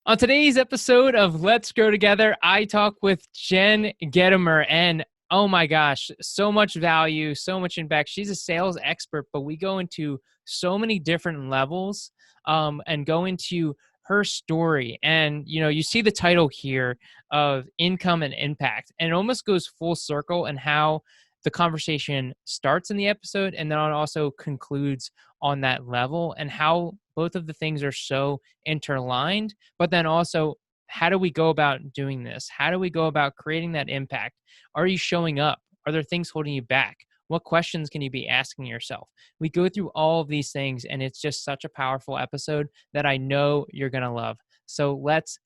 On today's episode of Let's Grow Together, I talk with Jen Gitomer, and oh my gosh, so much value, so much impact. She's a sales expert, but we go into so many different levels and go into her story. And, you see the title here of income and impact, and it almost goes full circle and how the conversation starts in the episode and then it also concludes on that level and how both of the things are so interlined. But then also, how do we go about doing this? How do we go about creating that impact? Are you showing up? Are there things holding you back? What questions can you be asking yourself? We go through all of these things, and it's just such a powerful episode that I know you're going to love. So let's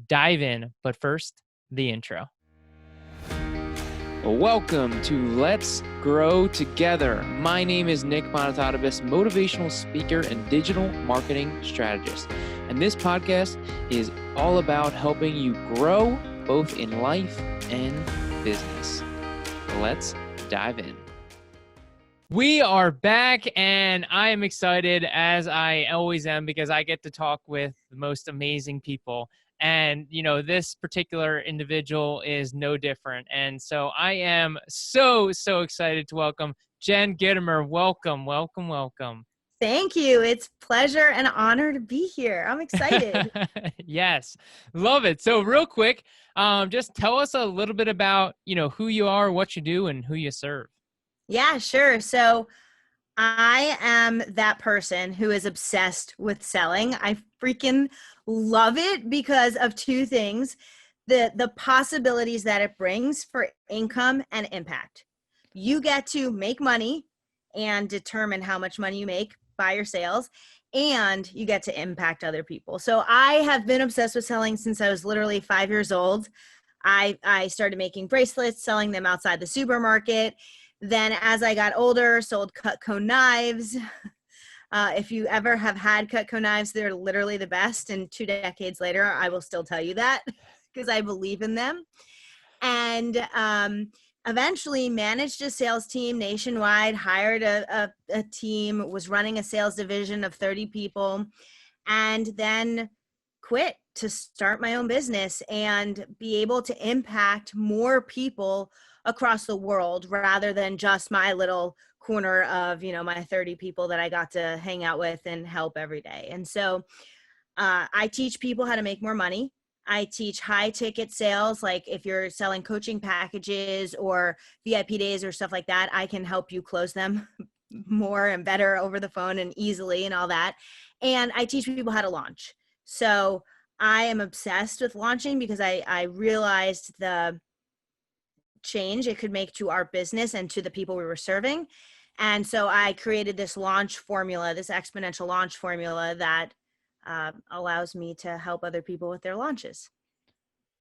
dive in. But first, the intro. Welcome to Let's Grow Together. My name is Nick Monotatibus, motivational speaker and digital marketing strategist. And this podcast is all about helping you grow both in life and business. Let's dive in. We are back, and I am excited, as I always am, because I get to talk with the most amazing people. And, this particular individual is no different. And so I am so excited to welcome Jen Gitomer. Welcome, welcome, welcome. Thank you. It's a pleasure and honor to be here. I'm excited. Yes, love it. So real quick, just tell us a little bit about, who you are, what you do, and who you serve. Yeah, sure. So I am that person who is obsessed with selling. I freaking love it because of two things. The possibilities that it brings for income and impact. You get to make money and determine how much money you make by your sales, and you get to impact other people. So I have been obsessed with selling since I was literally 5 years old. I started making bracelets, selling them outside the supermarket. Then as I got older, sold Cutco knives. If you ever have had Cutco knives, they're literally the best. And 2 decades later, I will still tell you that because I believe in them. And eventually managed a sales team nationwide, hired a team, was running a sales division of 30 people, and then quit to start my own business and be able to impact more people across the world rather than just my little corner of, my 30 people that I got to hang out with and help every day. And so I teach people how to make more money. I teach high ticket sales. Like if you're selling coaching packages or VIP days or stuff like that, I can help you close them more and better over the phone and easily and all that. And I teach people how to launch. So I am obsessed with launching because I realized the change it could make to our business and to the people we were serving. And so I created this launch formula, this exponential launch formula that allows me to help other people with their launches.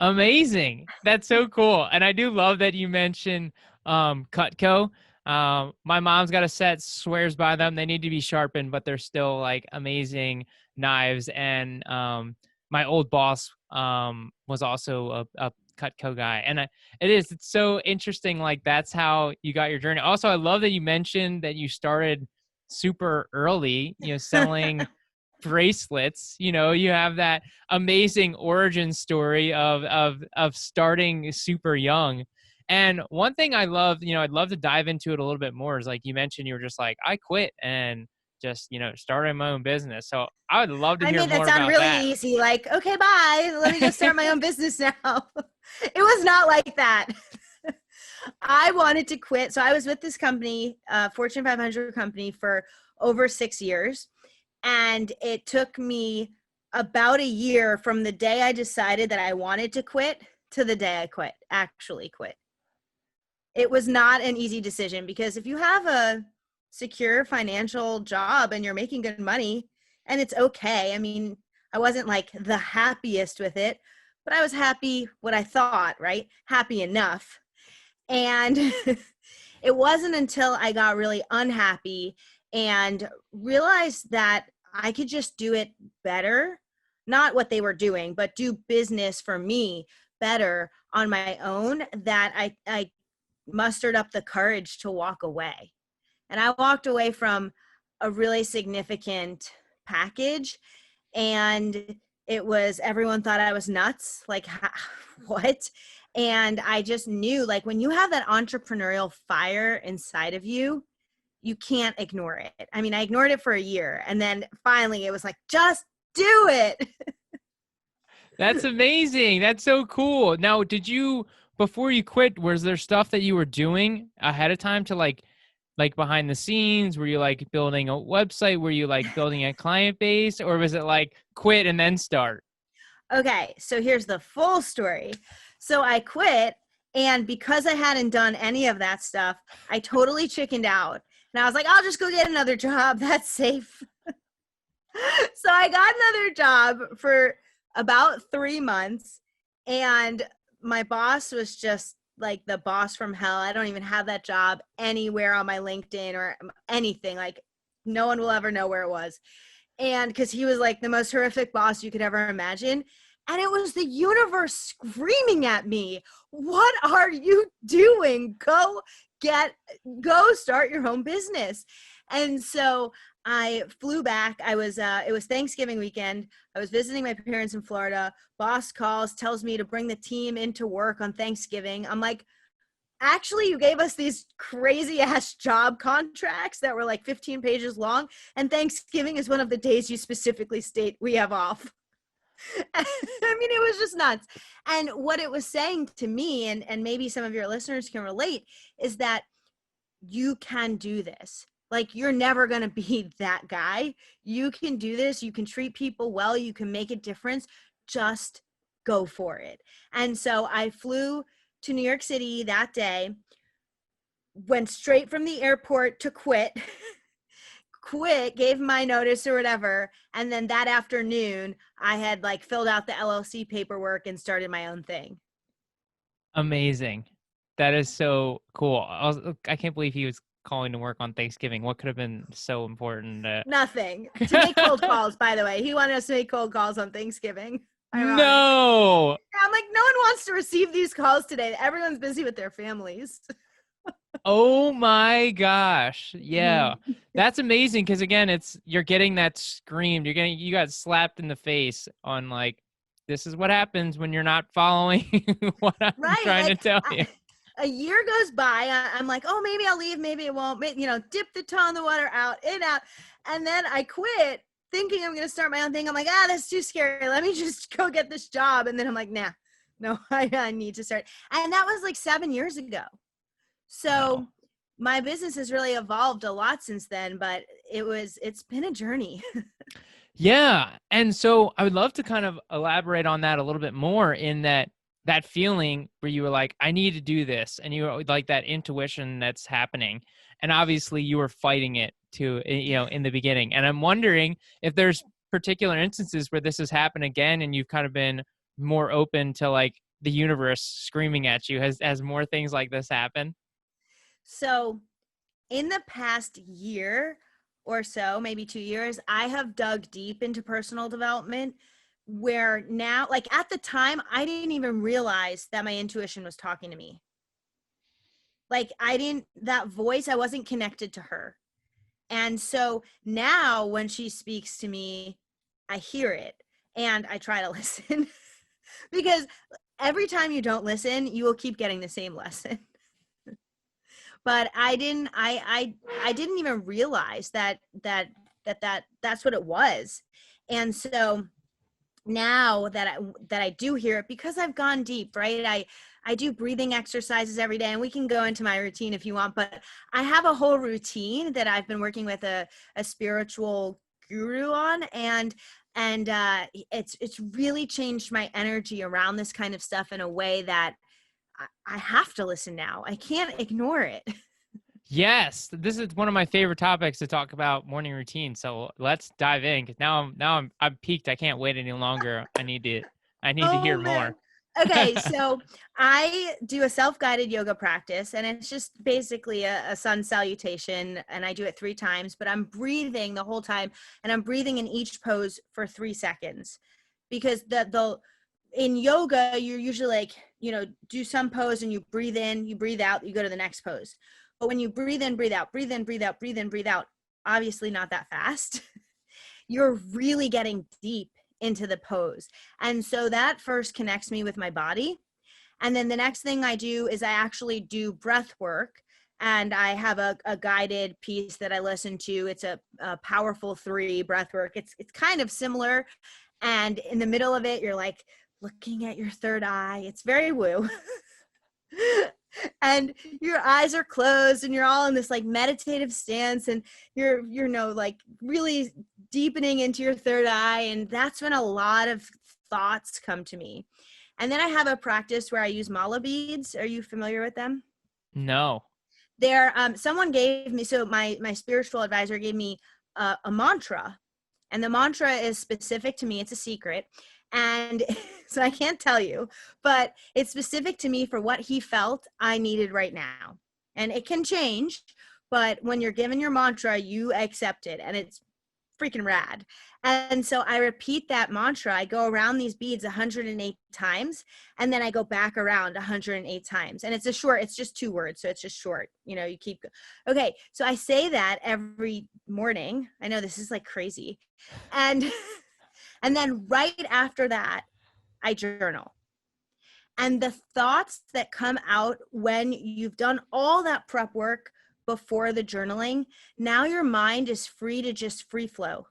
Amazing. That's so cool. And I do love that you mentioned Cutco. My mom's got a set, swears by them. They need to be sharpened, but they're still like amazing knives. And my old boss was also a Cutco guy. And it's so interesting. Like that's how you got your journey. Also, I love that you mentioned that you started super early, selling bracelets. You have that amazing origin story of starting super young. And one thing I love, I'd love to dive into it a little bit more, is like you mentioned, you were just like, I quit and just, started my own business. So I would love to I hear made that more sound about really that. easy. Like, okay, bye. Let me go start my own business now. It was not like that. I wanted to quit. So I was with this company, Fortune 500 company, for over 6 years. And it took me about a year from the day I decided that I wanted to quit to the day I actually quit. It was not an easy decision because if you have a secure financial job and you're making good money and it's okay. I mean, I wasn't like the happiest with it, but I was happy what I thought, right? Happy enough. And it wasn't until I got really unhappy and realized that I could just do it better, not what they were doing, but do business for me better on my own, that I mustered up the courage to walk away. And I walked away from a really significant package, and everyone thought I was nuts. Like, what? And I just knew, like, when you have that entrepreneurial fire inside of you, you can't ignore it. I mean, I ignored it for a year, and then finally it was like, just do it. That's amazing. That's so cool. Now, before you quit, was there stuff that you were doing ahead of time to like behind the scenes? Were you like building a website? Were you like building a client base, or was it like quit and then start? Okay, so here's the full story. So I quit, and because I hadn't done any of that stuff, I totally chickened out. And I was like, I'll just go get another job. That's safe. So I got another job for about 3 months, and my boss was just like the boss from hell. I don't even have that job anywhere on my LinkedIn or anything. Like, no one will ever know where it was. And because he was like the most horrific boss you could ever imagine. And it was the universe screaming at me, what are you doing? Go start your own business. And so I flew back. It was Thanksgiving weekend. I was visiting my parents in Florida. Boss calls, tells me to bring the team into work on Thanksgiving. I'm like, actually, you gave us these crazy ass job contracts that were like 15 pages long, and Thanksgiving is one of the days you specifically state we have off. I mean, it was just nuts. And what it was saying to me, and maybe some of your listeners can relate, is that you can do this. Like, you're never going to be that guy. You can do this. You can treat people well. You can make a difference. Just go for it. And so I flew to New York City that day, went straight from the airport to quit, gave my notice or whatever. And then that afternoon, I had like filled out the LLC paperwork and started my own thing. Amazing. That is so cool. I can't believe he was calling to work on Thanksgiving. What could have been so important? Nothing. To make cold calls, by the way. He wanted us to make cold calls on Thanksgiving. Ironic. No. I'm like, no one wants to receive these calls today. Everyone's busy with their families. Oh my gosh. Yeah. That's amazing because again, you're getting that screamed. You got slapped in the face on like, this is what happens when you're not following what I'm trying to tell you. A year goes by. I'm like, oh, maybe I'll leave. Maybe it won't. Dip the toe in the water, out, in, out. And then I quit thinking I'm going to start my own thing. I'm like, that's too scary. Let me just go get this job. And then I'm like, nah, no, I need to start. And that was like 7 years ago. So my business has really evolved a lot since then, but it's been a journey. Yeah. And so I would love to kind of elaborate on that a little bit more, in that feeling where you were like, I need to do this. And you were like that intuition that's happening. And obviously you were fighting it to, in the beginning. And I'm wondering if there's particular instances where this has happened again and you've kind of been more open to like the universe screaming at you. Has more things like this happen? So in the past year or so, maybe 2 years, I have dug deep into personal development, where now, like at the time, I didn't even realize that my intuition was talking to me. Like that voice, I wasn't connected to her. And so now when she speaks to me, I hear it and I try to listen because every time you don't listen, you will keep getting the same lesson. But I didn't even realize that's what it was. And so now that I do hear it, because I've gone deep, right? I do breathing exercises every day, and we can go into my routine if you want, but I have a whole routine that I've been working with a spiritual guru on, and it's really changed my energy around this kind of stuff in a way that I have to listen now. I can't ignore it. Yes, this is one of my favorite topics to talk about, morning routine. So let's dive in, because now I'm peaked. I can't wait any longer. I need to hear more. Okay, so I do a self-guided yoga practice, and it's just basically a sun salutation, and I do it 3 times, but I'm breathing the whole time, and I'm breathing in each pose for 3 seconds, because in yoga, you're usually like, do some pose and you breathe in, you breathe out, you go to the next pose. But when you breathe in, breathe out, breathe in, breathe out, breathe in, breathe out, obviously not that fast, you're really getting deep into the pose. And so that first connects me with my body. And then the next thing I do is I actually do breath work. And I have a guided piece that I listen to. It's a powerful 3 breath work. It's kind of similar. And in the middle of it, you're like looking at your third eye. It's very woo. And your eyes are closed and you're all in this like meditative stance, and you're like really deepening into your third eye. And that's when a lot of thoughts come to me. And then I have a practice where I use mala beads. Are you familiar with them? No. There, someone gave me, so my spiritual advisor gave me a mantra, and the mantra is specific to me. It's a secret, and so I can't tell you, but it's specific to me for what he felt I needed right now. And it can change, but when you're given your mantra, you accept it, and it's freaking rad. And so I repeat that mantra. I go around these beads 108 times, and then I go back around 108 times. And it's just 2 words. So it's just short, you keep. Okay. So I say that every morning. I know this is like crazy. And, and then right after that, I journal. And the thoughts that come out when you've done all that prep work before the journaling, now your mind is free to just free flow.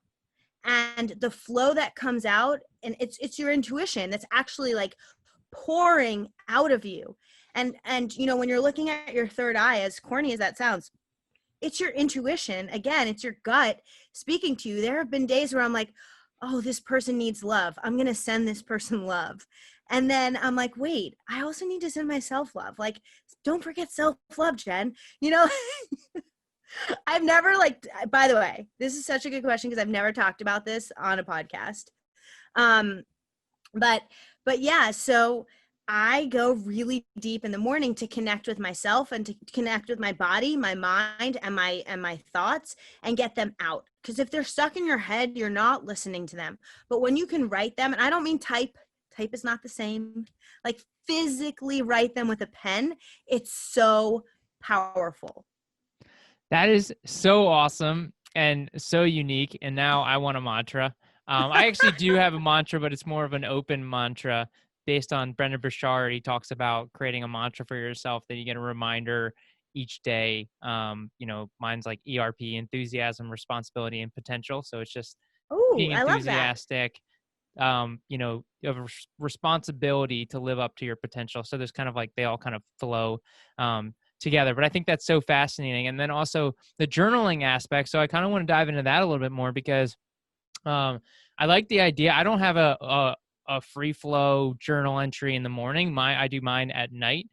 And the flow that comes out, and it's your intuition that's actually like pouring out of you. And when you're looking at your third eye, as corny as that sounds, it's your intuition. Again, it's your gut speaking to you. There have been days where I'm like, oh, this person needs love. I'm going to send this person love. And then I'm like, wait, I also need to send myself love. Like, don't forget self-love, Jen. I've never by the way, this is such a good question because I've never talked about this on a podcast. But yeah, so I go really deep in the morning to connect with myself and to connect with my body, my mind, and my thoughts, and get them out. Because if they're stuck in your head, you're not listening to them. But when you can write them, and I don't mean type is not the same, like physically write them with a pen, it's so powerful. That is so awesome and so unique. And now I want a mantra. I actually do have a mantra, but it's more of an open mantra based on Brendan Burchard. He talks about creating a mantra for yourself that you get a reminder each day. Mine's like ERP, enthusiasm, responsibility, and potential. So it's just Oh, being I love that. enthusiastic. You have a responsibility to live up to your potential. So there's kind of like, they all kind of flow together. But I think that's so fascinating. And then also the journaling aspect. So I kind of want to dive into that a little bit more because I like the idea. I don't have a free flow journal entry in the morning. I do mine at night.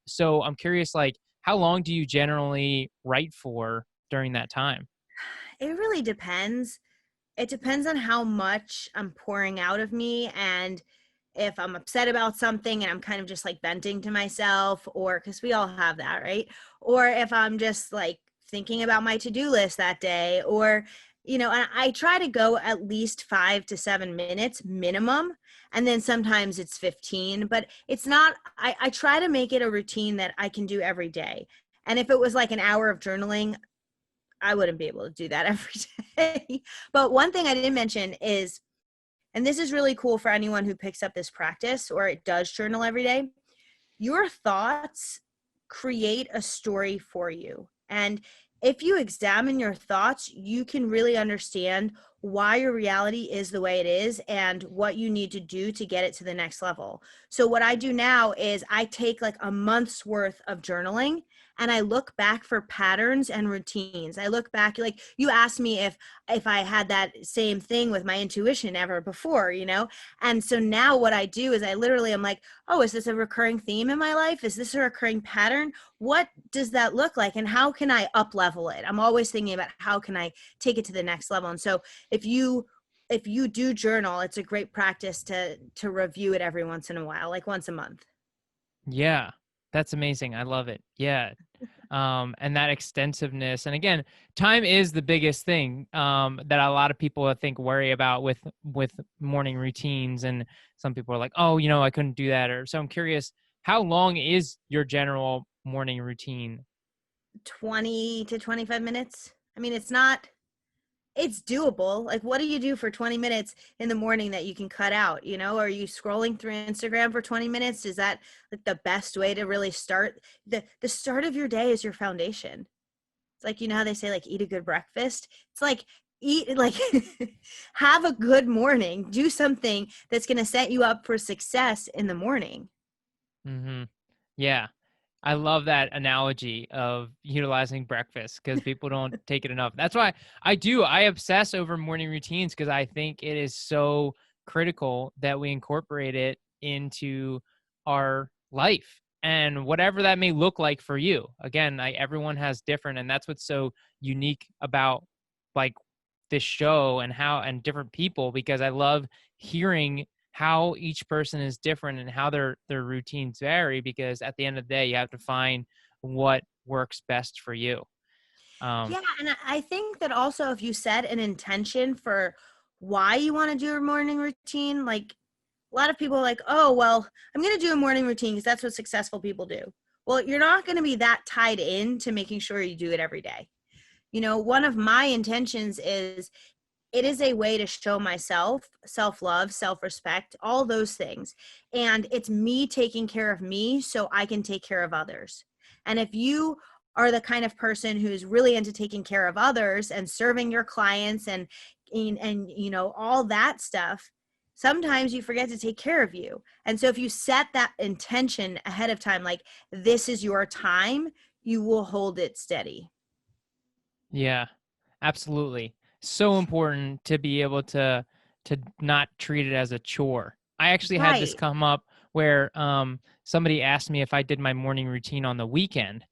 So I'm curious, like, how long do you generally write for during that time? It really depends. It depends on how much I'm pouring out of me, and if I'm upset about something and I'm kind of just like venting to myself, or because we all have that, right? Or if I'm just like thinking about my to-do list that day, or and I try to go at least 5 to 7 minutes minimum, and then sometimes it's 15, but it's not. I try to make it a routine that I can do every day. And if it was like an hour of journaling, I wouldn't be able to do that every day. But one thing I didn't mention is, and this is really cool for anyone who picks up this practice or it does journal every day, your thoughts create a story for you. And if you examine your thoughts, you can really understand why your reality is the way it is and what you need to do to get it to the next level. So what I do now is I take like a month's worth of journaling and I look back for patterns and routines. I look back, like you asked me if I had that same thing with my intuition ever before, And so now what I do is I literally am like, oh, is this a recurring theme in my life? Is this a recurring pattern? What does that look like? And how can I up level it? I'm always thinking about how can I take it to the next level. And so if you do journal, it's a great practice to review it every once in a while, like once a month. Yeah, that's amazing. I love it. Yeah. And that extensiveness. And again, time is the biggest thing that a lot of people I think worry about with morning routines. And some people are like, oh, I couldn't do that. Or so I'm curious, how long is your general morning routine? 20 to 25 minutes. I mean, it's doable. Like, what do you do for 20 minutes in the morning that you can cut out? Are you scrolling through Instagram for 20 minutes? Is that like the best way to really start? The start of your day is your foundation. It's like, how they say, like, eat a good breakfast. It's like, eat, like, have a good morning. Do something that's going to set you up for success in the morning. Mm-hmm. Yeah. I love that analogy of utilizing breakfast because people don't take it enough. That's why I obsess over morning routines because I think it is so critical that we incorporate it into our life and whatever that may look like for you. Again, everyone has different, and that's what's so unique about like this show and different people, because I love hearing how each person is different and how their routines vary, because at the end of the day you have to find what works best for you. um Yeah, and I think that also if you set an intention for why you want to do a morning routine, like a lot of people are like, oh, well, I'm going to do a morning routine because that's what successful people do. Well, you're not going to be that tied in to making sure you do it every day. One of my intentions is it is a way to show myself self-love, self-respect, all those things. And it's me taking care of me so I can take care of others. And if you are the kind of person who's really into taking care of others and serving your clients and all that stuff, sometimes you forget to take care of you. And so if you set that intention ahead of time, like, this is your time, you will hold it steady. yeah, absolutely. So important to be able to not treat it as a chore. I actually had this Right. come up where somebody asked me if I did my morning routine on the weekend,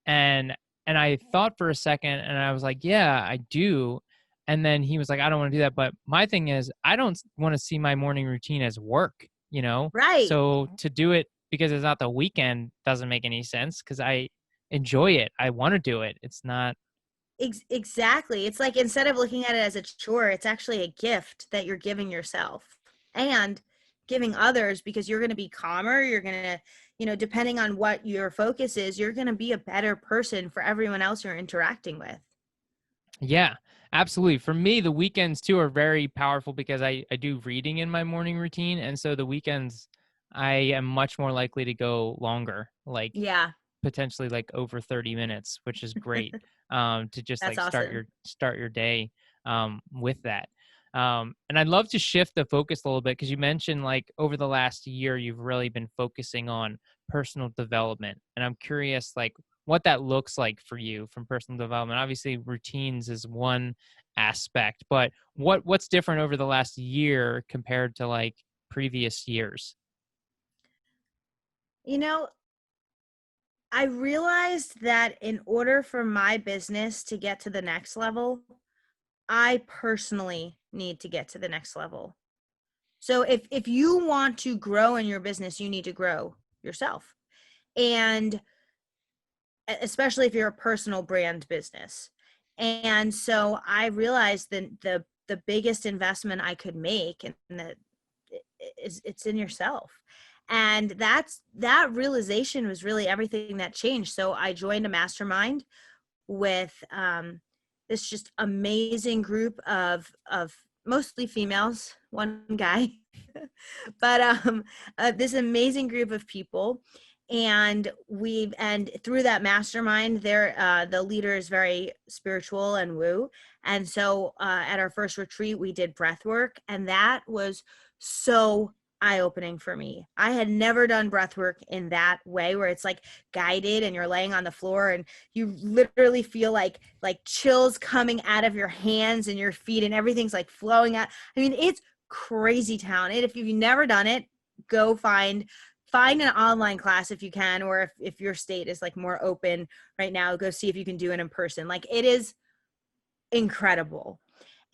and I thought for a second and I was like, yeah, I do. And then he was like, I don't want to do that. But my thing is, I don't want to see my morning routine as work, you know? Right. So to do it because it's not the weekend doesn't make any sense because I enjoy it. I want to do it. It's not. Exactly. It's like, instead of looking at it as a chore, it's actually a gift that you're giving yourself and giving others, because you're going to be calmer. You're going to, depending on what your focus is, you're going to be a better person for everyone else you're interacting with. Yeah, absolutely. For me, the weekends too are very powerful because I do reading in my morning routine. And so the weekends, I am much more likely to go longer, like Yeah, potentially like over 30 minutes, which is great, to just that's like awesome. start your day with that. And I'd love to shift the focus a little bit because you mentioned like over the last year, you've really been focusing on personal development. And I'm curious, like, what that looks like for you from personal development. Obviously, routines is one aspect, but what's different over the last year compared to like previous years? You know, I realized that in order for my business to get to the next level, I personally need to get to the next level. So if you want to grow in your business, you need to grow yourself. And especially if you're a personal brand business. And so I realized that the biggest investment I could make, and that is, it's in yourself. And that realization was really everything that changed. So I joined a mastermind with this just amazing group of mostly females, one guy, but this amazing group of people. And through that mastermind, the leader is very spiritual and woo. And so at our first retreat, we did breath work, and that was so eye-opening for me. I had never done breath work in that way, where it's like guided and you're laying on the floor and you literally feel like chills coming out of your hands and your feet, and everything's like flowing out. I mean, it's crazy town. And if you've never done it, go find an online class if you can, or if your state is like more open right now, go see if you can do it in person. Like, it is incredible.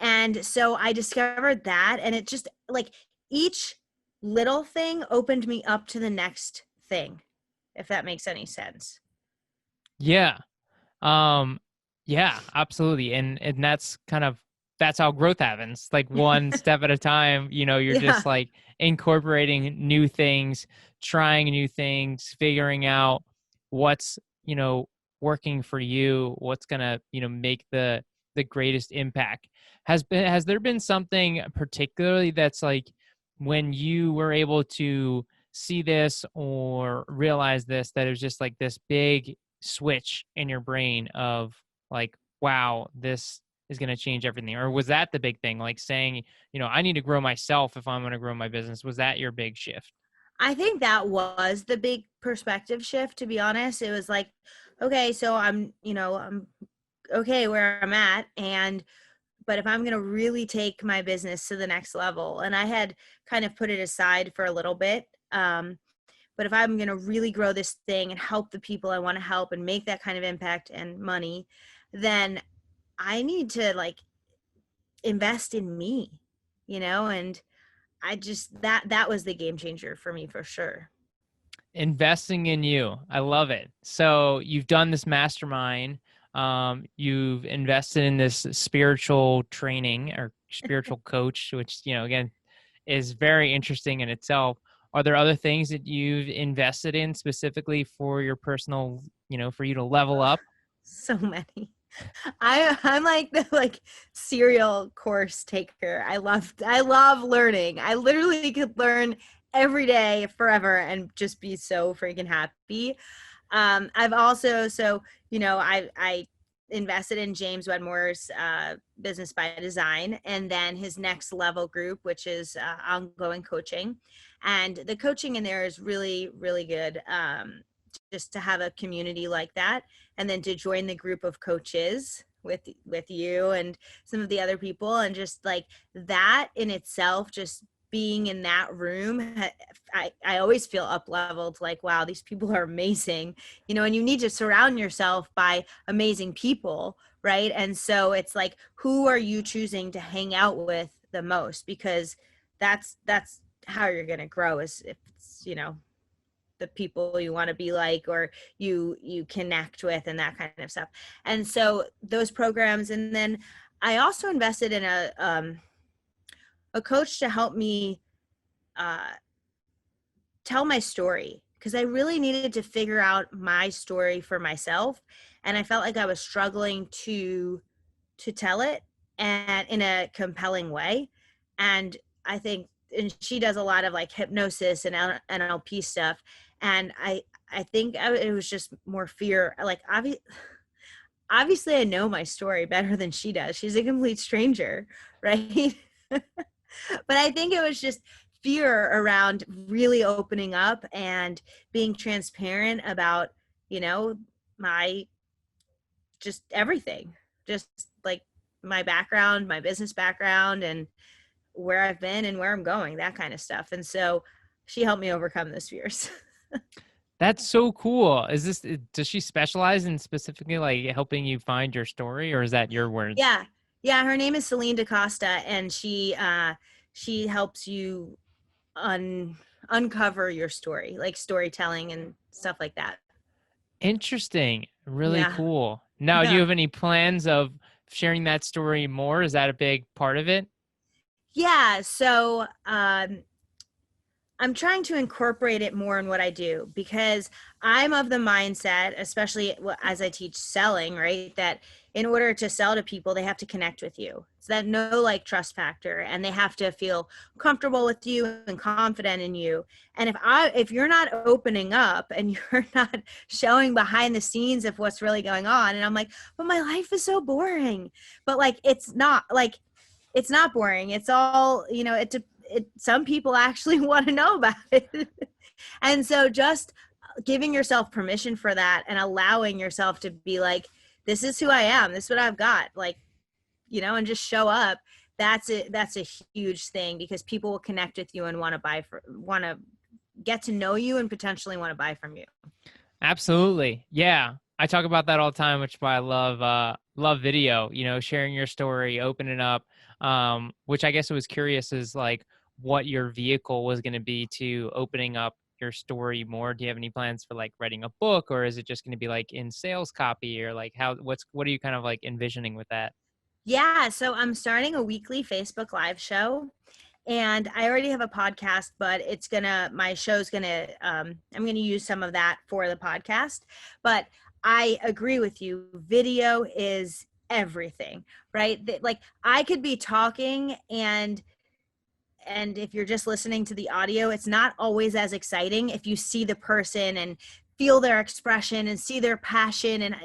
And so I discovered that, and it just, like, each little thing opened me up to the next thing, if that makes any sense. Yeah. Um, yeah, absolutely. And that's how growth happens. Like one step at a time, you're Yeah. just like incorporating new things, trying new things, figuring out what's, working for you, what's gonna, make the the greatest impact. Has there been something particularly that's like when you were able to see this or realize this, that it was just like this big switch in your brain of like, wow, this is going to change everything? Or was that the big thing, like saying, I need to grow myself if I'm going to grow my business? Was that your big shift? I think that was the big perspective shift, to be honest. It was like, okay, so I'm okay where I'm at, but if I'm going to really take my business to the next level, and I had kind of put it aside for a little bit, but if I'm going to really grow this thing and help the people I want to help and make that kind of impact and money, then I need to like invest in me, and I just that was the game changer for me for sure. Investing in you. I love it. So you've done this mastermind. You've invested in this spiritual training or spiritual coach, which, again, is very interesting in itself. Are there other things that you've invested in specifically for your personal, for you to level Ugh, up? so many. I'm like the serial course taker. I love learning. I literally could learn every day forever and just be so freaking happy. I've also I invested in James Wedmore's Business by Design, and then his next level group, which is ongoing coaching, and the coaching in there is really really good. Just to have a community like that, and then to join the group of coaches with you and some of the other people, and just like that in itself, just being in that room, I always feel up leveled, like, wow, these people are amazing, and you need to surround yourself by amazing people, right? And so it's like, who are you choosing to hang out with the most? Because that's how you're going to grow, is if it's, the people you want to be like, or you connect with, and that kind of stuff. And so those programs, and then I also invested in a coach to help me uh, tell my story, because I really needed to figure out my story for myself, and I felt like I was struggling to tell it and in a compelling way. And I think, and she does a lot of like hypnosis and NLP stuff, and I think it was just more fear. Like, obviously I know my story better than she does. She's a complete stranger, right? But I think it was just fear around really opening up and being transparent about, my just everything, just like my background, my business background, and where I've been and where I'm going, that kind of stuff. And so she helped me overcome those fears. That's so cool. Does she specialize in specifically like helping you find your story, or is that your words? Yeah. Yeah. Her name is Celine DaCosta, and she helps you uncover your story, like storytelling and stuff like that. Interesting. Really Yeah. cool. Now, do you Yeah. have any plans of sharing that story more? Is that a big part of it? Yeah. So, I'm trying to incorporate it more in what I do, because I'm of the mindset, especially as I teach selling, right, that in order to sell to people, they have to connect with you. So that no like trust factor, and they have to feel comfortable with you and confident in you. And if you're not opening up and you're not showing behind the scenes of what's really going on, and I'm like, but my life is so boring. But like, it's not boring. It's all, some people actually want to know about it. And so just giving yourself permission for that, and allowing yourself to be like, this is who I am. This is what I've got. Like, and just show up. That's it. That's a huge thing, because people will connect with you and want to get to know you and potentially want to buy from you. Absolutely. Yeah. I talk about that all the time, which is why I love video, sharing your story, opening up. Which I guess I was curious is like what your vehicle was going to be to opening up your story more. Do you have any plans for like writing a book, or is it just going to be like in sales copy, or like what are you kind of like envisioning with that? Yeah, so I'm starting a weekly Facebook Live show, and I already have a podcast, but my show's gonna, I'm gonna use some of that for the podcast. But I agree with you. Video is everything, right? Like I could be talking, and if you're just listening to the audio, it's not always as exciting if you see the person and feel their expression and see their passion and,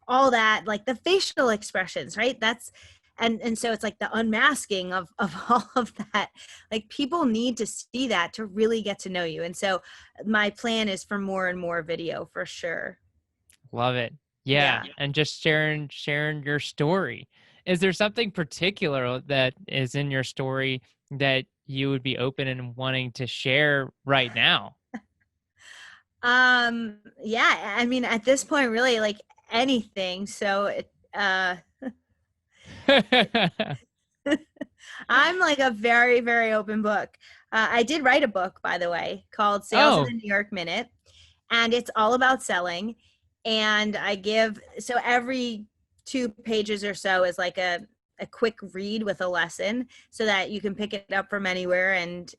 all that, like the facial expressions, right? That's, and so it's like the unmasking of all of that. Like people need to see that to really get to know you. And so my plan is for more and more video for sure. Love it. Yeah. Yeah, and just sharing your story. Is there something particular that is in your story that you would be open and wanting to share right now? Yeah, I mean, at this point, really, like anything. So I'm like a very, very open book. I did write a book, by the way, called Sales in a Oh, New York Minute, and it's all about selling. And I give, so every 2 pages or so is like a quick read with a lesson so that you can pick it up from anywhere and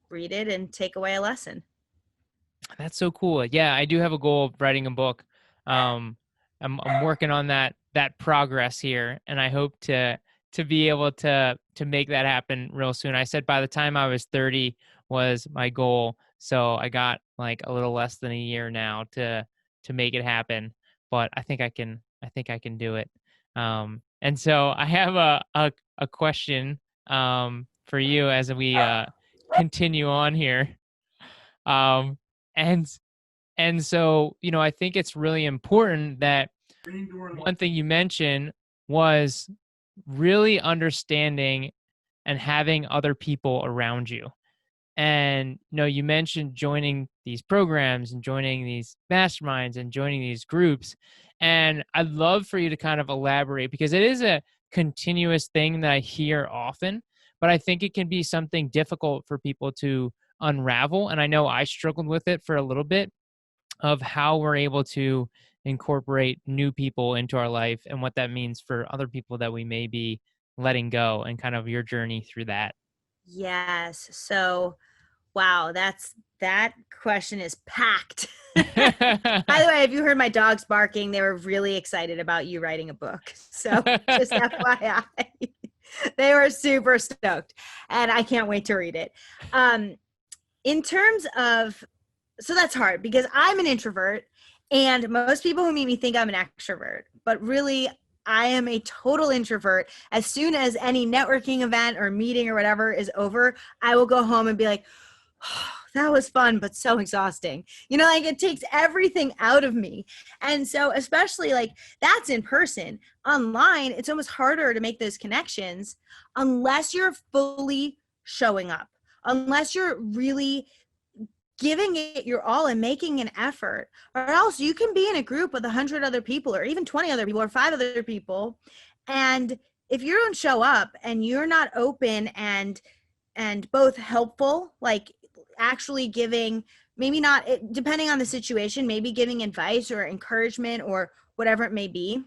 read it and take away a lesson. that's so cool. Yeah, I do have a goal of writing a book. Um, I'm working on that progress here, and I hope to be able to make that happen real soon. I said by the time I was 30 was my goal, so I got like a little less than a year now to make it happen. But I think I can. I think I can do it. And so I have a question for you as we continue on here. Um, and and so, I think it's really important that one thing you mentioned was really understanding and having other people around you. And you mentioned joining these programs and joining these masterminds and joining these groups. And I'd love for you to kind of elaborate because it is a continuous thing that I hear often, but I think it can be something difficult for people to unravel. And I know I struggled with it for a little bit of how we're able to incorporate new people into our life and what that means for other people that we may be letting go and kind of your journey through that. Yes. So, wow, that question is packed. By the way, if you heard my dogs barking, they were really excited about you writing a book. So just FYI, they were super stoked, and I can't wait to read it. In terms of, so that's hard because I'm an introvert, and most people who meet me think I'm an extrovert, but really I am a total introvert. As soon as any networking event or meeting or whatever is over, I will go home and be like, oh, that was fun, but so exhausting. Like it takes everything out of me. And so, especially like that's in person. Online, it's almost harder to make those connections unless you're fully showing up, unless you're really giving it your all and making an effort, or else you can be in a group with 100 other people or even 20 other people or 5 other people, and if you don't show up and you're not open and both helpful, like actually giving, maybe not, depending on the situation, maybe giving advice or encouragement or whatever it may be,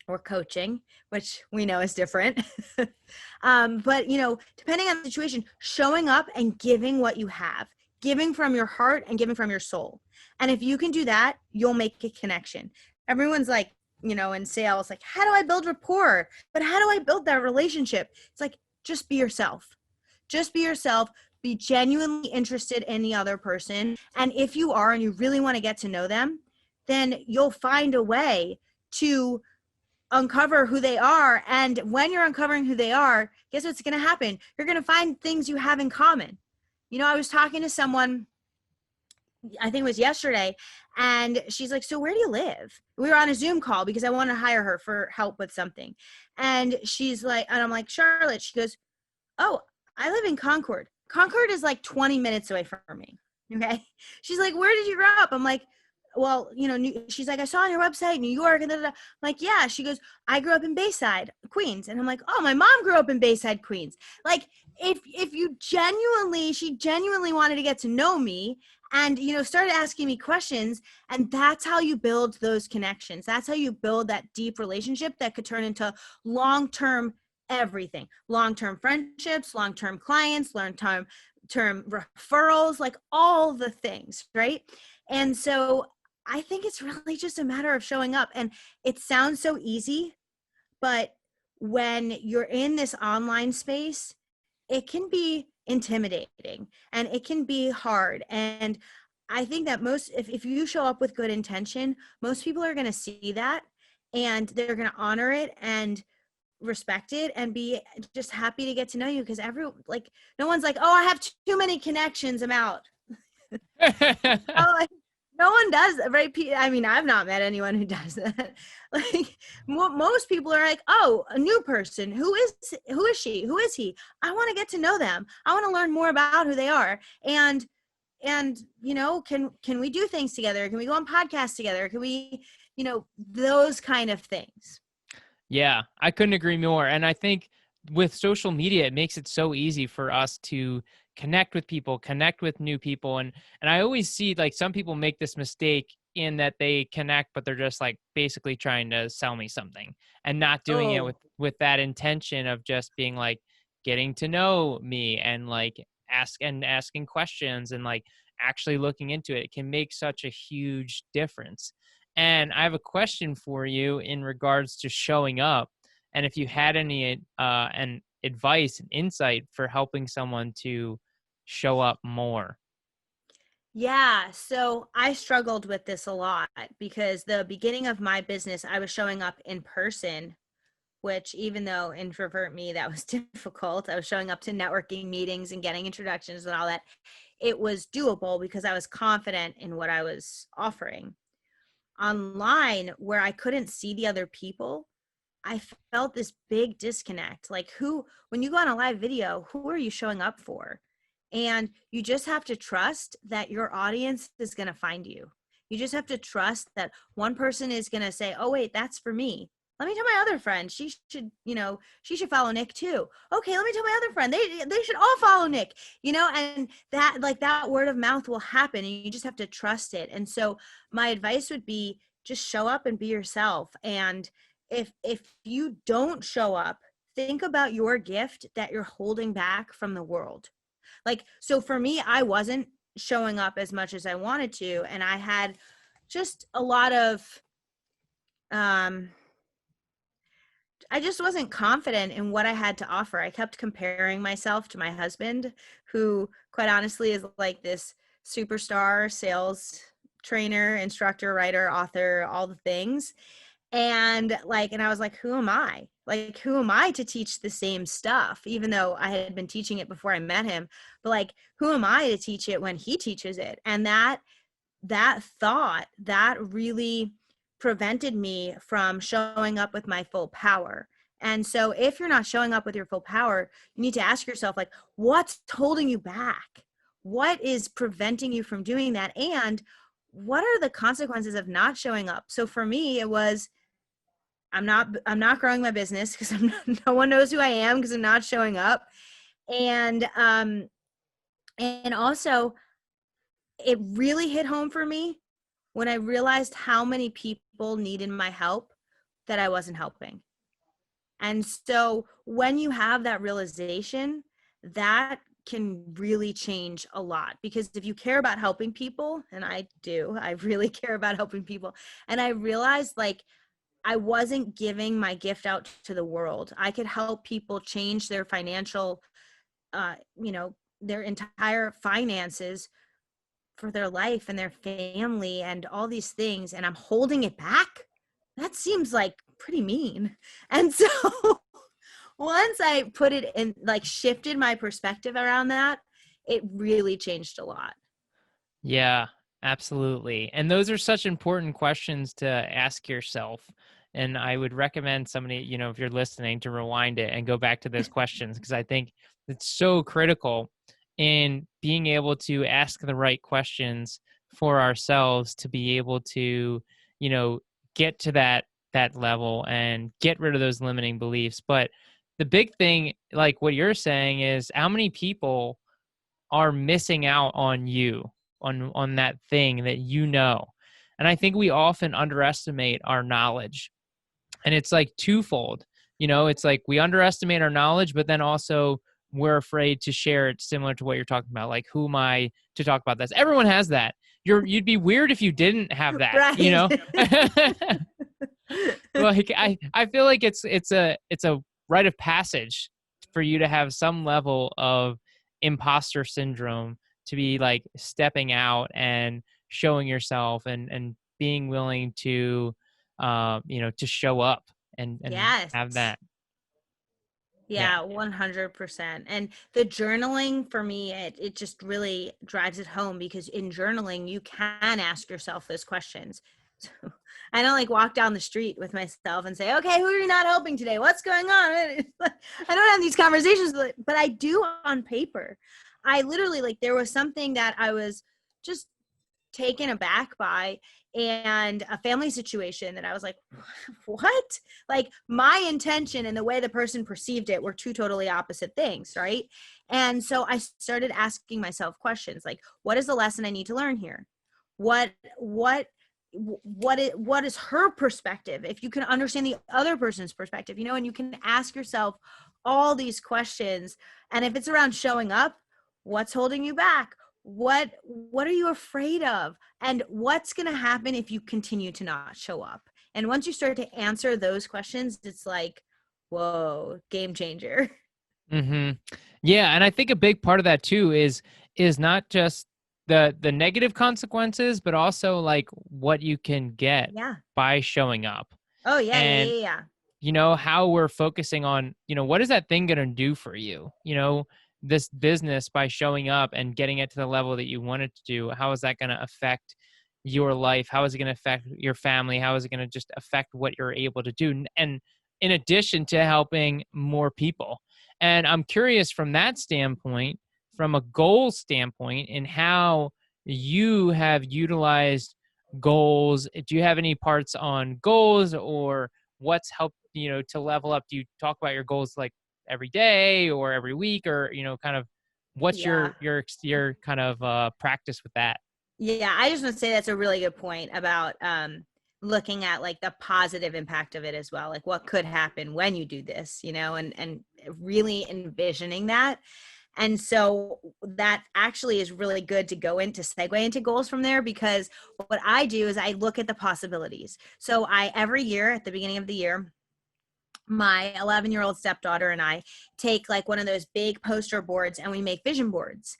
or coaching, which we know is different. But depending on the situation, showing up and giving what you have, giving from your heart and giving from your soul. And if you can do that, you'll make a connection. Everyone's like, in sales, like, how do I build rapport? But how do I build that relationship? It's like, just be yourself. Just be yourself. Be genuinely interested in the other person. And if you are and you really want to get to know them, then you'll find a way to uncover who they are. And when you're uncovering who they are, guess what's going to happen? You're going to find things you have in common. I was talking to someone, I think it was yesterday, and she's like, so where do you live? We were on a Zoom call because I wanted to hire her for help with something. And she's like, and I'm like, Charlotte. She goes, oh, I live in Concord. Concord is like 20 minutes away from me. Okay. She's like, where did you grow up? I'm like, well, she's like, I saw on your website, New York. And I'm like, yeah. She goes, I grew up in Bayside, Queens. And I'm like, oh, my mom grew up in Bayside, Queens. Like, if you she genuinely wanted to get to know me and, started asking me questions. And that's how you build those connections. That's how you build that deep relationship that could turn into long-term everything, long-term friendships, long-term clients, long-term referrals, like all the things, right? And so I think it's really just a matter of showing up. And it sounds so easy, But when you're in this online space, it can be intimidating and it can be hard. And I think that if you show up with good intention, most people are going to see that and they're going to honor it and respect it and be just happy to get to know you, because no one's like, oh, I have too many connections, I'm out. Oh, like, no one does that, right? I mean, I've not met anyone who does that. Like most people are like, oh, a new person, who is she, who is he? I want to get to know them, I want to learn more about who they are. And can we do things together, can we go on podcasts together, can we, those kind of things. Yeah, I couldn't agree more. And I think with social media, it makes it so easy for us to connect with people, connect with new people. And I always see like some people make this mistake in that they connect, but they're just like basically trying to sell me something and not doing it Oh, with that intention of just being like getting to know me and like asking questions and like actually looking into it. It can make such a huge difference. And I have a question for you in regards to showing up. And if you had any and advice and insight for helping someone to show up more. yeah. So I struggled with this a lot because the beginning of my business, I was showing up in person, which, even though introvert me, that was difficult. I was showing up to networking meetings and getting introductions and all that. It was doable because I was confident in what I was offering. Online, where I couldn't see the other people, I felt this big disconnect. Like, when you go on a live video, who are you showing up for? And you just have to trust that your audience is going to find you. You just have to trust that one person is going to say, oh, wait, that's for me. Let me tell my other friend, she should follow Nick too. Okay, let me tell my other friend, they should all follow Nick, and that word of mouth will happen, and you just have to trust it. And so my advice would be just show up and be yourself. And if you don't show up, think about your gift that you're holding back from the world. Like, so for me, I wasn't showing up as much as I wanted to, and I had just a lot of I just wasn't confident in what I had to offer. I kept comparing myself to my husband, who quite honestly is like this superstar sales trainer, instructor, writer, author, all the things. And I was like, who am I? Like, who am I to teach the same stuff, even though I had been teaching it before I met him? But like, who am I to teach it when he teaches it? And that thought, that really prevented me from showing up with my full power. And so if you're not showing up with your full power, you need to ask yourself, like, what's holding you back? What is preventing you from doing that? And what are the consequences of not showing up? So for me, it was, I'm not growing my business because no one knows who I am because I'm not showing up. And also, it really hit home for me when I realized how many people needed my help that I wasn't helping. And so when you have that realization, that can really change a lot, because if you care about helping people, and I do, I really care about helping people. And I realized, like, I wasn't giving my gift out to the world. I could help people change their financial, their entire finances for their life and their family and all these things, and I'm holding it back. That seems like pretty mean. And so once I put it in, like, shifted my perspective around that, it really changed a lot. Yeah, absolutely. And those are such important questions to ask yourself. And I would recommend somebody, if you're listening, to rewind it and go back to those questions, because I think it's so critical in being able to ask the right questions for ourselves to be able to, get to that level and get rid of those limiting beliefs. But the big thing, like what you're saying, is how many people are missing out on you, on that thing that and I think we often underestimate our knowledge, and it's like twofold. It's like we underestimate our knowledge, but then also we're afraid to share it, similar to what you're talking about. Like, who am I to talk about this? Everyone has that. You'd be weird if you didn't have that. Right. Like I feel like it's a rite of passage for you to have some level of imposter syndrome, to be like stepping out and showing yourself and being willing to to show up and have Yes. that. Yeah. Yeah, 100%. And the journaling for me, it just really drives it home because in journaling, you can ask yourself those questions. So I don't like walk down the street with myself and say, okay, who are you not helping today? What's going on? I don't have these conversations, but I do on paper. I literally, like, there was something that I was just taken aback by, and a family situation that I was like, what? Like, my intention and the way the person perceived it were two totally opposite things, right? And so I started asking myself questions like, what is the lesson I need to learn here? What is her perspective? If you can understand the other person's perspective, and you can ask yourself all these questions. And if it's around showing up, what's holding you back? What are you afraid of? And what's going to happen if you continue to not show up? And once you start to answer those questions, it's like, whoa, game changer. Hmm. Yeah, and I think a big part of that too is not just the negative consequences, but also like what you can get Yeah. by showing up. Oh, yeah, yeah, And yeah, yeah. how we're focusing on, what is that thing going to do for you? This business, by showing up and getting it to the level that you want it to do, how is that going to affect your life? How is it going to affect your family? How is it going to just affect what you're able to do? And in addition to helping more people. And I'm curious from that standpoint, from a goal standpoint, and how you have utilized goals. Do you have any parts on goals, or what's helped to level up? Do you talk about your goals like every day or every week, or kind of what's Yeah. your kind of practice with that? Yeah, I just want to say that's a really good point about looking at like the positive impact of it as well. Like what could happen when you do this, and really envisioning that. And so that actually is really good to go into segue into goals from there, because what I do is I look at the possibilities. So I every year at the beginning of the year, my 11-year-old stepdaughter and I take like one of those big poster boards and we make vision boards.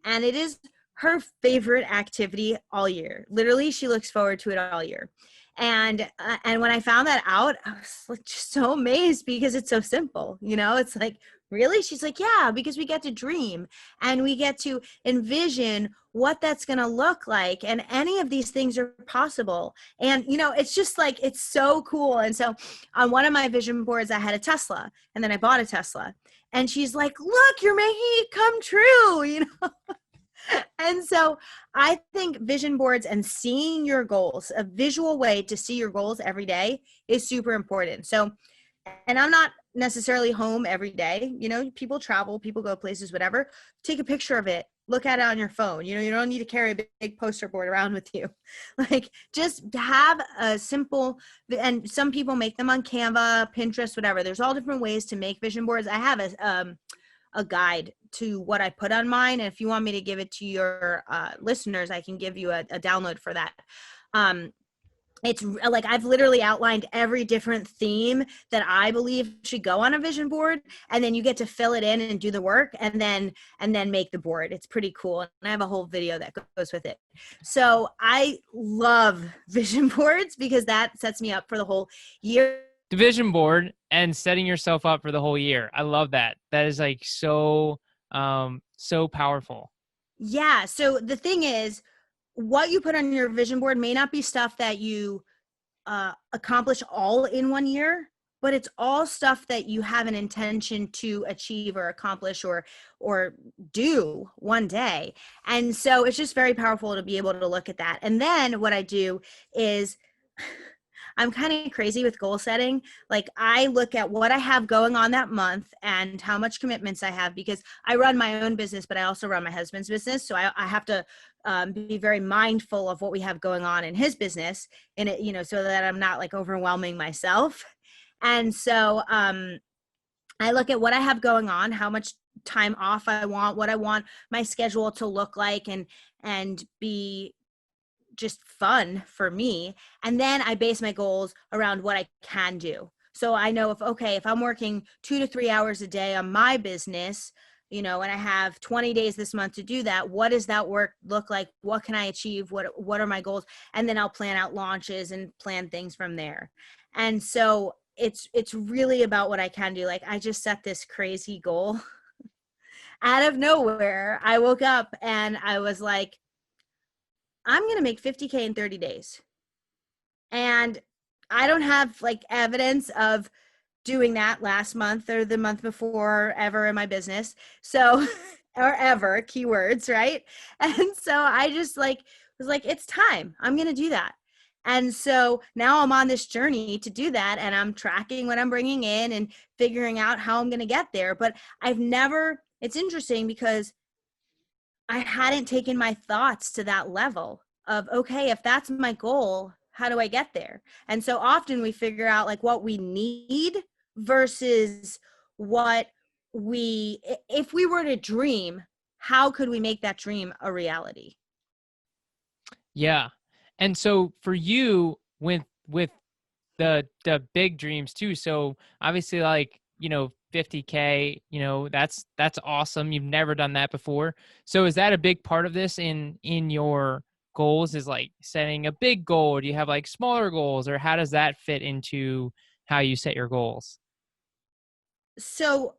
And it is her favorite activity all year. Literally, she looks forward to it all year. And when I found that out, I was like just so amazed because it's so simple. It's like, really? She's like, yeah, because we get to dream and we get to envision what that's going to look like, and any of these things are possible. And it's just like, it's so cool. And so on one of my vision boards, I had a Tesla, and then I bought a Tesla. And she's like, look, you're making it come true. And so I think vision boards and seeing your goals, a visual way to see your goals every day, is super important. So, and I'm not necessarily home every day. People travel, people go places, whatever. Take a picture of it. Look at it on your phone. You don't need to carry a big poster board around with you. Like, just have a simple, and some people make them on Canva, Pinterest, whatever. There's all different ways to make vision boards. I have a guide to what I put on mine. And if you want me to give it to your listeners, I can give you a download for that. It's like, I've literally outlined every different theme that I believe should go on a vision board, and then you get to fill it in and do the work, and then make the board. It's pretty cool, and I have a whole video that goes with it. So I love vision boards because that sets me up for the whole year. Division board and setting yourself up for the whole year. I love that. That is like so powerful. Yeah. So the thing is, what you put on your vision board may not be stuff that you accomplish all in one year, but it's all stuff that you have an intention to achieve or accomplish or do one day. And so it's just very powerful to be able to look at that. And then what I do is I'm kind of crazy with goal setting. Like, I look at what I have going on that month and how much commitments I have, because I run my own business, but I also run my husband's business. So I have to be very mindful of what we have going on in his business, and it, so that I'm not like overwhelming myself. And so I look at what I have going on, how much time off I want, what I want my schedule to look like, and be just fun for me. And then I base my goals around what I can do. So I know if I'm working 2 to 3 hours a day on my business, and I have 20 days this month to do that, what does that work look like? What can I achieve? What are my goals? And then I'll plan out launches and plan things from there. And so it's really about what I can do. Like, I just set this crazy goal out of nowhere. I woke up and I was like, I'm going to make 50K in 30 days. And I don't have like evidence of doing that last month or the month before ever in my business. So, or ever, keywords, right? And so I just like was like, it's time. I'm going to do that. And so now I'm on this journey to do that, and I'm tracking what I'm bringing in and figuring out how I'm going to get there. But it's interesting because I hadn't taken my thoughts to that level of, okay, if that's my goal, how do I get there? And so often we figure out like what we need versus if we were to dream, how could we make that dream a reality? Yeah. And so for you with the big dreams too. So obviously, like, 50K, that's awesome. You've never done that before. So is that a big part of this in your goals, is like setting a big goal? Or do you have like smaller goals, or how does that fit into how you set your goals? So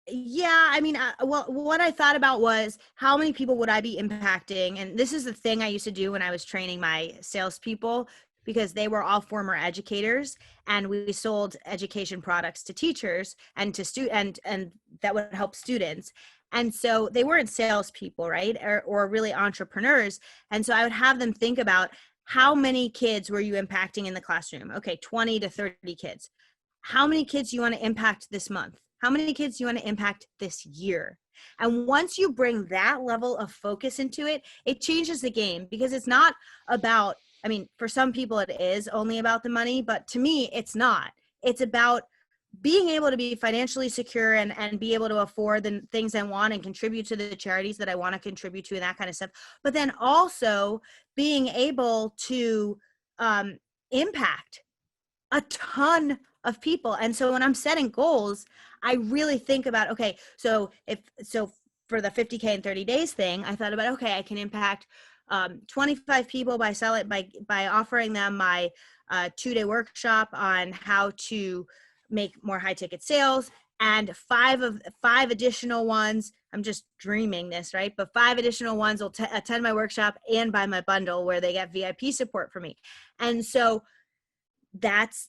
yeah, I mean, well, what I thought about was how many people would I be impacting? And this is the thing I used to do when I was training my salespeople, because they were all former educators, and we sold education products to teachers and to and that would help students. And so they weren't salespeople, right? Or really entrepreneurs. And so I would have them think about, how many kids were you impacting in the classroom? Okay, 20 to 30 kids. How many kids do you want to impact this month? How many kids do you want to impact this year? And once you bring that level of focus into it, it changes the game, because it's not about, I mean, for some people it is only about the money, but to me, it's not. It's about being able to be financially secure and be able to afford the things I want and contribute to the charities that I want to contribute to and that kind of stuff. But then also being able to impact a ton of people. And so when I'm setting goals, I really think about, okay, so for the 50K in 30 days thing, I thought about, okay, I can impact 25 people by offering them my 2-day workshop on how to make more high ticket sales, and five additional ones. I'm just dreaming this, right? But 5 additional ones will attend my workshop and buy my bundle where they get VIP support from me. And so that's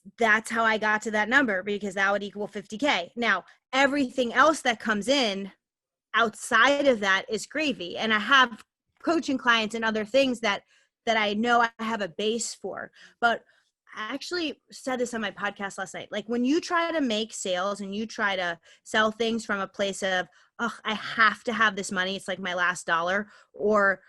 how I got to that number, because that would equal 50K. Now, everything else that comes in outside of that is gravy. And I have coaching clients and other things that I know I have a base for. But I actually said this on my podcast last night. Like, when you try to make sales and you try to sell things from a place of, oh, I have to have this money, it's like my last dollar, or,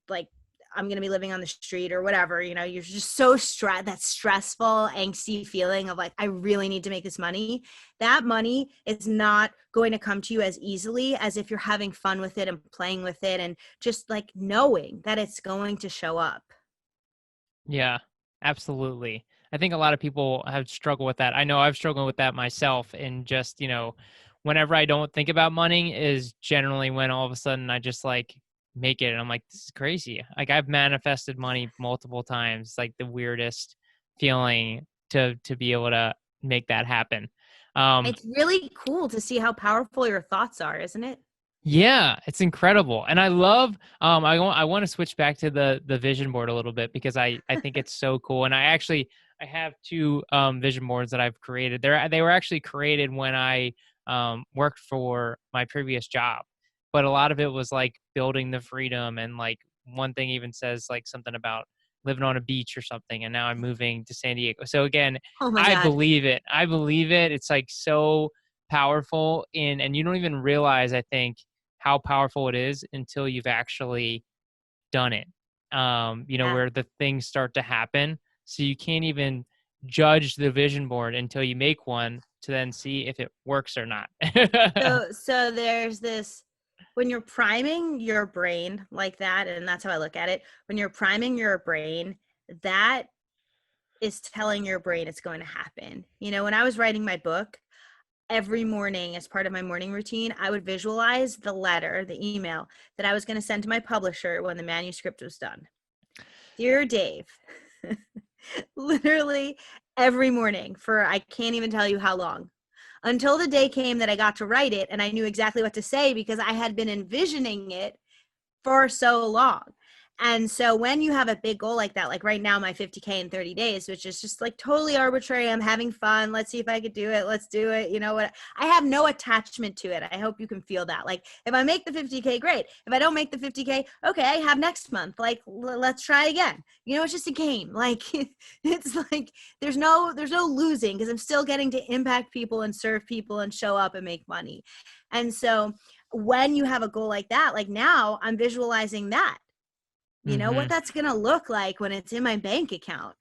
like, I'm going to be living on the street or whatever, you're just so that stressful, angsty feeling of like, I really need to make this money. That money is not going to come to you as easily as if you're having fun with it and playing with it and just like knowing that it's going to show up. Yeah, absolutely. I think a lot of people have struggled with that. I know I've struggled with that myself. And just, whenever I don't think about money is generally when all of a sudden I just like make it. And I'm like, this is crazy. Like, I've manifested money multiple times. Like the weirdest feeling to be able to make that happen. It's really cool to see how powerful your thoughts are, isn't it? Yeah, it's incredible. And I love I want to switch back to the vision board a little bit, because I think it's so cool. And I have 2 vision boards that I've created. They were actually created when I worked for my previous job. But a lot of it was like building the freedom, and like one thing even says like something about living on a beach or something, and now I'm moving to San Diego. So again, Oh my I God. believe it. I believe it. It's like so powerful, and you don't even realize, I think, how powerful it is until you've actually done it. Yeah. Where the things start to happen. So you can't even judge the vision board until you make one to then see if it works or not. So there's this, when you're priming your brain like that, and that's how I look at it, when you're priming your brain, that is telling your brain it's going to happen. You know, when I was writing my book, every morning as part of my morning routine, I would visualize the letter, the email that I was going to send to my publisher when the manuscript was done. Dear Dave, literally every morning for I can't even tell you how long. Until the day came that I got to write it and I knew exactly what to say because I had been envisioning it for so long. And so when you have a big goal like that, like right now, my 50K in 30 days, which is just like totally arbitrary. I'm having fun. Let's see if I could do it. Let's do it. You know what? I have no attachment to it. I hope you can feel that. Like if I make the 50K, great. If I don't make the 50K, okay, I have next month. Like let's try again. You know, it's just a game. Like it's like there's no losing because I'm still getting to impact people and serve people and show up and make money. And so when you have a goal like that, like now I'm visualizing that, you know, what that's going to look like when it's in my bank account.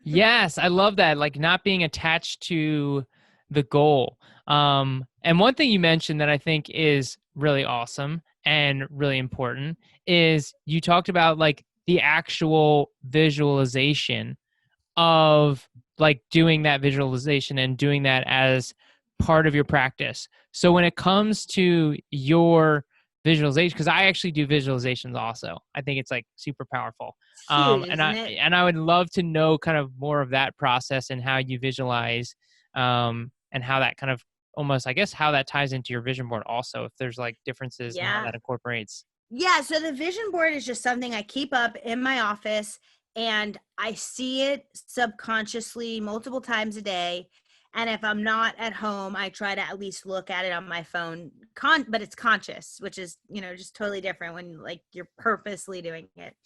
Yes, I love that. Like not being attached to the goal. And one thing you mentioned that I think is really awesome and really important is you talked about like the actual visualization of like doing that visualization and doing that as part of your practice. So when it comes to your visualization, because I actually do visualizations also, I think it's like super powerful. It's huge, And isn't it? I would love to know kind of more of that process and how you visualize, and how that kind of almost, I guess, how that ties into your vision board also, if there's like differences in how Yeah. that incorporates. Yeah. So the vision board is just something I keep up in my office and I see it subconsciously multiple times a day. And if I'm not at home, I try to at least look at it on my phone, but it's conscious, which is, you know, just totally different when like you're purposely doing it.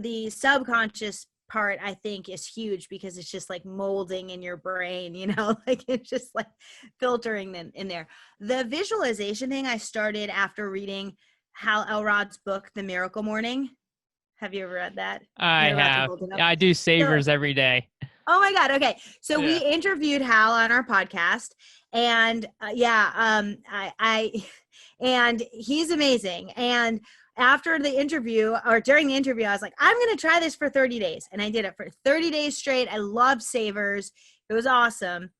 The subconscious part I think is huge because it's just like molding in your brain, you know, like it's just like filtering them in there. The visualization thing I started after reading Hal Elrod's book, The Miracle Morning. Have you ever read that? I You're about to have. hold it up. Yeah, I do So, savers every day. oh my God. Okay. So we Yeah. interviewed Hal on our podcast and and he's amazing. And after the interview or during the interview, I was like, I'm going to try this for 30 days. And I did it for 30 days straight. I love savers. It was awesome.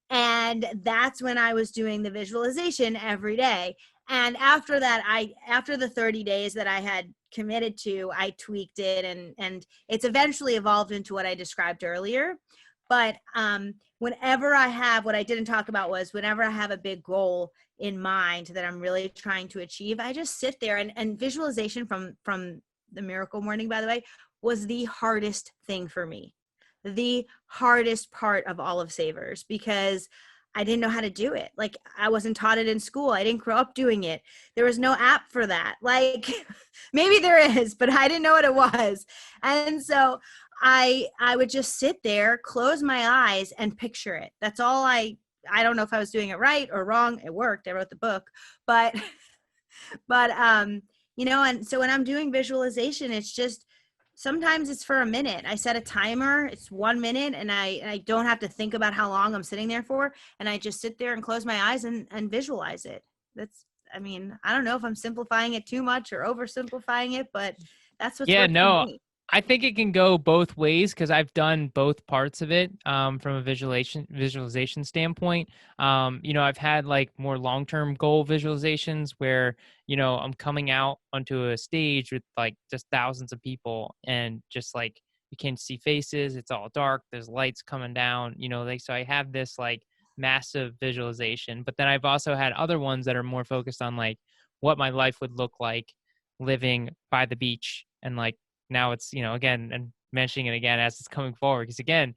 And that's when I was doing the visualization every day. And after that, after the 30 days that I had committed to, I tweaked it and it's eventually evolved into what I described earlier. But whenever I have, what I didn't talk about was whenever I have a big goal in mind that I'm really trying to achieve, I just sit there and visualization from the Miracle Morning, by the way, was the hardest thing for me, the hardest part of all of savers, because I didn't know how to do it. Like I wasn't taught it in school. I didn't grow up doing it. There was no app for that. Like maybe there is, but I didn't know what it was. And so I would just sit there, close my eyes and picture it. That's all I don't know if I was doing it right or wrong. It worked. I wrote the book, but you know, and so when I'm doing visualization, it's just sometimes it's for a minute. I set a timer, it's 1 minute, and I don't have to think about how long I'm sitting there for. And I just sit there and close my eyes and visualize it. That's, I mean, I don't know if I'm simplifying it too much or oversimplifying it, but that's what's Yeah, worked for no, me. I think it can go both ways because I've done both parts of it, from a visualization standpoint. I've had like more long-term goal visualizations where, I'm coming out onto a stage with like just thousands of people and just like you can't see faces. It's all dark. There's lights coming down, so I have this like massive visualization. But then I've also had other ones that are more focused on like what my life would look like living by the beach and like now it's, again, and mentioning it again as it's coming forward. Because again,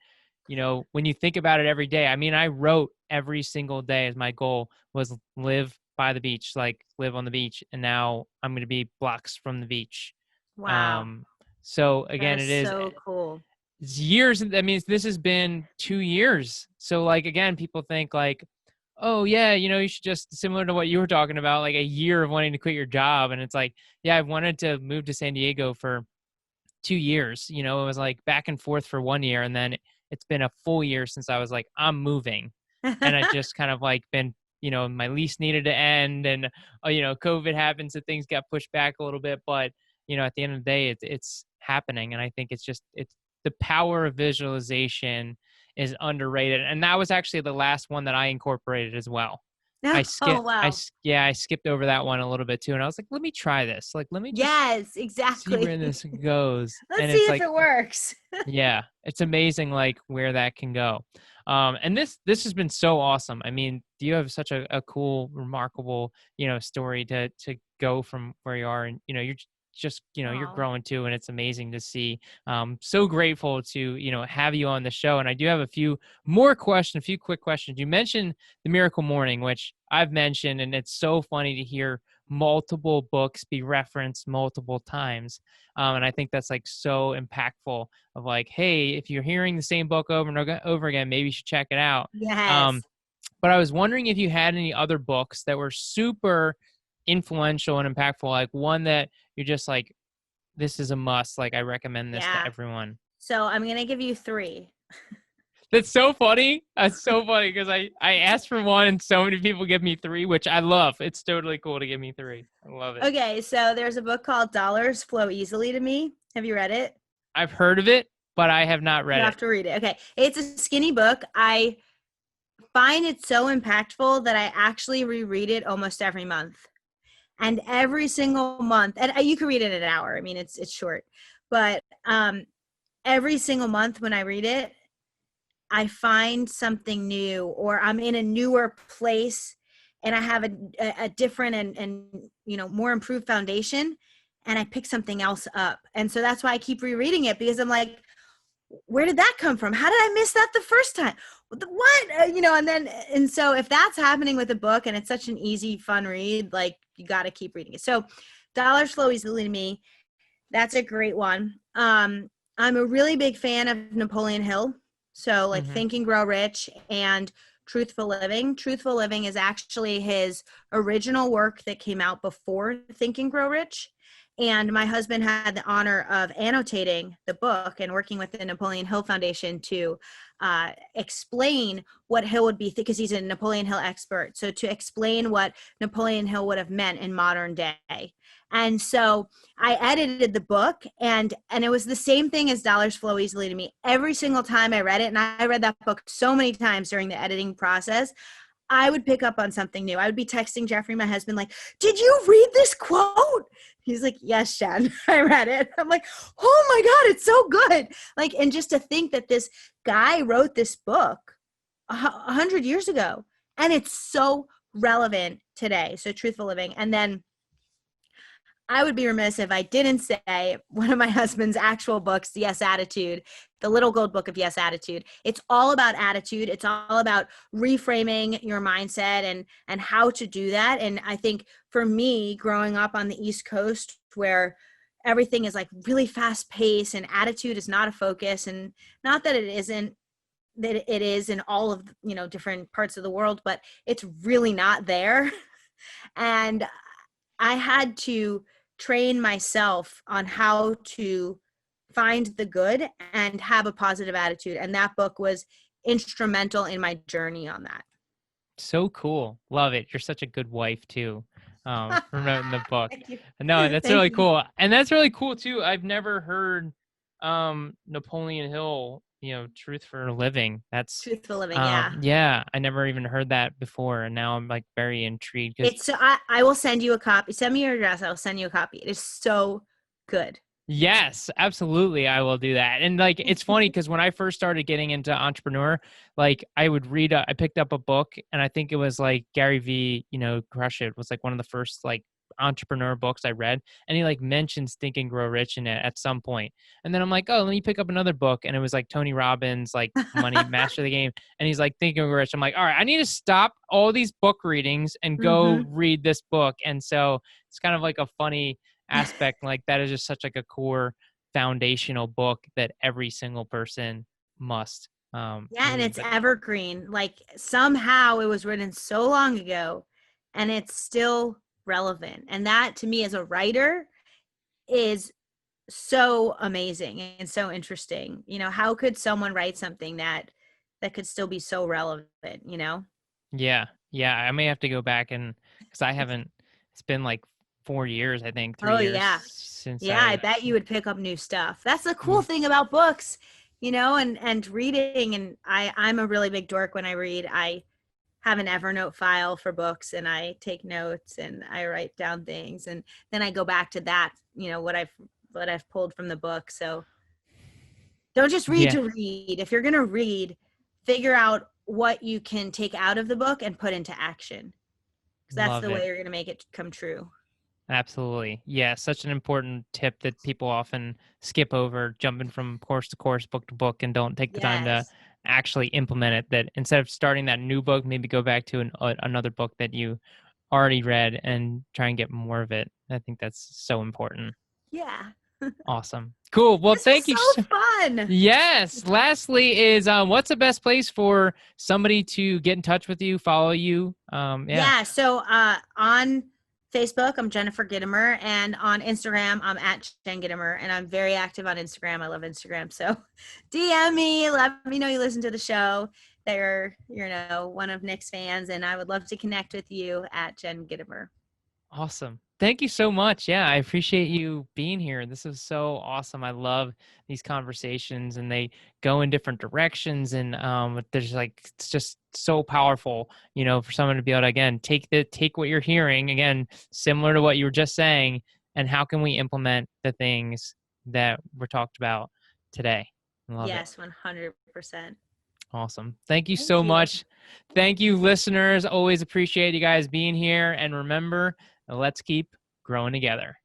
when you think about it every day, I mean, I wrote every single day as my goal was live by the beach, like live on the beach. And now I'm going to be blocks from the beach. Wow. Um, so That again, is it is so cool. it's years. I mean, this has been 2 years. So like, again, people think like, oh yeah, you should just similar to what you were talking about, like a year of wanting to quit your job. And it's like, yeah, I've wanted to move to San Diego for 2 years. It was like back and forth for 1 year. And then it's been a full year since I was like, I'm moving. And I just kind of like been my lease needed to end, and COVID happened, so things got pushed back a little bit. But at the end of the day, it's happening, and I think it's the power of visualization is underrated. And that was actually the last one that I incorporated as well. Oh, wow. I skipped over that one a little bit too, and I was like, let me try this. Like, let me just Yes, see where exactly. this goes. Let's And see it's if like, it works. yeah, it's amazing, like, where that can go. And this has been so awesome. I mean, do you have such a cool, remarkable, story to go from where you are, and you're just you're Oh, growing too, and it's amazing to see. So grateful to have you on the show. And I do have a few a few quick questions. You mentioned the Miracle Morning, which I've mentioned, and it's so funny to hear multiple books be referenced multiple times. And I think that's like so impactful, of like, hey, if you're hearing the same book over and over again, maybe you should check it out. Um, yes. but I was wondering if you had any other books that were super influential and impactful, like one that you're just like, this is a must. Like, I recommend this to Yeah. everyone. So I'm going to give you three. That's so funny. That's so funny because I asked for one and so many people give me three, which I love. It's totally cool to give me three. I love it. Okay. So there's a book called Dollars Flow Easily to Me. Have you read it? I've heard of it, but I have not You read have it. to read it. Okay. It's a skinny book. I find it so impactful that I actually reread it almost every month. And every single month, and you can read it in an hour. I mean, it's short, but every single month when I read it, I find something new, or I'm in a newer place, and I have a different and more improved foundation, and I pick something else up. And so that's why I keep rereading it, because I'm like, where did that come from? How did I miss that the first time? What? And so if that's happening with a book and it's such an easy, fun read, like, you got to keep reading it. So Dollars Flow Easily to Me, that's a great one. I'm a really big fan of Napoleon Hill. So, like, Hmm. Think and Grow Rich and Truthful Living. Truthful Living is actually his original work that came out before Think and Grow Rich. And my husband had the honor of annotating the book and working with the Napoleon Hill Foundation to explain what Hill would be, because he's a Napoleon Hill expert. So, to explain what Napoleon Hill would have meant in modern day. And so I edited the book, and it was the same thing as Dollars Flow Easily to Me. Every single time I read it, and I read that book so many times during the editing process, I would pick up on something new. I would be texting Jeffrey, my husband, like, did you read this quote? He's like, yes, Jen, I read it. I'm like, oh my God, it's so good. Like, and just to think that this guy wrote this book 100 years ago, and it's so relevant today. So Truthful Living. And then I would be remiss if I didn't say one of my husband's actual books, Yes Attitude, the Little Gold Book of Yes Attitude. It's all about attitude. It's all about reframing your mindset and how to do that. And I think for me, growing up on the East Coast, where everything is like really fast paced and attitude is not a focus, and not that it isn't, that it is in all of different parts of the world, but it's really not there. And I had to train myself on how to find the good and have a positive attitude. And that book was instrumental in my journey on that. So cool. Love it. You're such a good wife too. For noting the book. Thank you. No, that's Thank really you. cool. And that's really cool too. I've never heard Napoleon Hill, Truth for a Living. That's Truthful Living. Yeah. yeah, I never even heard that before, and now I'm like very intrigued because It's so I will send you a copy. Send me your address. I will send you a copy. It is so good. yes, absolutely. I will do that. And like, it's funny because when I first started getting into entrepreneur, like I would read, I picked up a book, and I think it was like Gary V, Crush It was like one of the first like entrepreneur books I read. And he like mentions Think and Grow Rich in it at some point. And then I'm like, oh, let me pick up another book. And it was like Tony Robbins, like Money Master the Game. And he's like, Think and Grow Rich. I'm like, all right, I need to stop all these book readings and go Mm-hmm. read this book. And so it's kind of like a funny aspect, like that is just such like a core foundational book that every single person must Yeah, and read. it's But evergreen. Like, somehow it was written so long ago and it's still relevant. And that, to me, as a writer, is so amazing and so interesting. How could someone write something that could still be so relevant? yeah, Yeah, I may have to go back and because I haven't. It's been like 4 years, I think, three Oh years yeah. since Yeah, I I. bet you would pick up new stuff. That's the cool Mhm. thing about books, and reading. And I'm a really big dork when I read. I have an Evernote file for books, and I take notes and I write down things, and then I go back to that, what I've pulled from the book. So don't just read Yeah, to read. If you're going to read, figure out what you can take out of the book and put into action, because that's love the way it. you're going to make it come true. Absolutely. Yeah, such an important tip that people often skip over, jumping from course to course, book to book, and don't take the time to Yes. actually implement it. That instead of starting that new book, maybe go back to another book that you already read and try and get more of it. I think that's so important. Yeah. Awesome. Cool. Well, This was thank you. so fun. Yes. Lastly, is what's the best place for somebody to get in touch with you, follow you? Yeah. Yeah. So on Facebook, I'm Jennifer Gitomer, and on Instagram, I'm at Jen Gitomer, and I'm very active on Instagram. I love Instagram. So DM me, let me know you listen to the show. They're one of Nick's fans, and I would love to connect with you at Jen Gitomer. Awesome. Thank you so much. Yeah, I appreciate you being here. This is so awesome. I love these conversations and they go in different directions and there's like it's just so powerful, for someone to be able to again take what you're hearing, again, similar to what you were just saying, and how can we implement the things that were talked about today. I love it. Yes, 100%. Awesome. Thank you so Thank you. much. Thank you, listeners. Always appreciate you guys being here. And remember, let's keep growing together.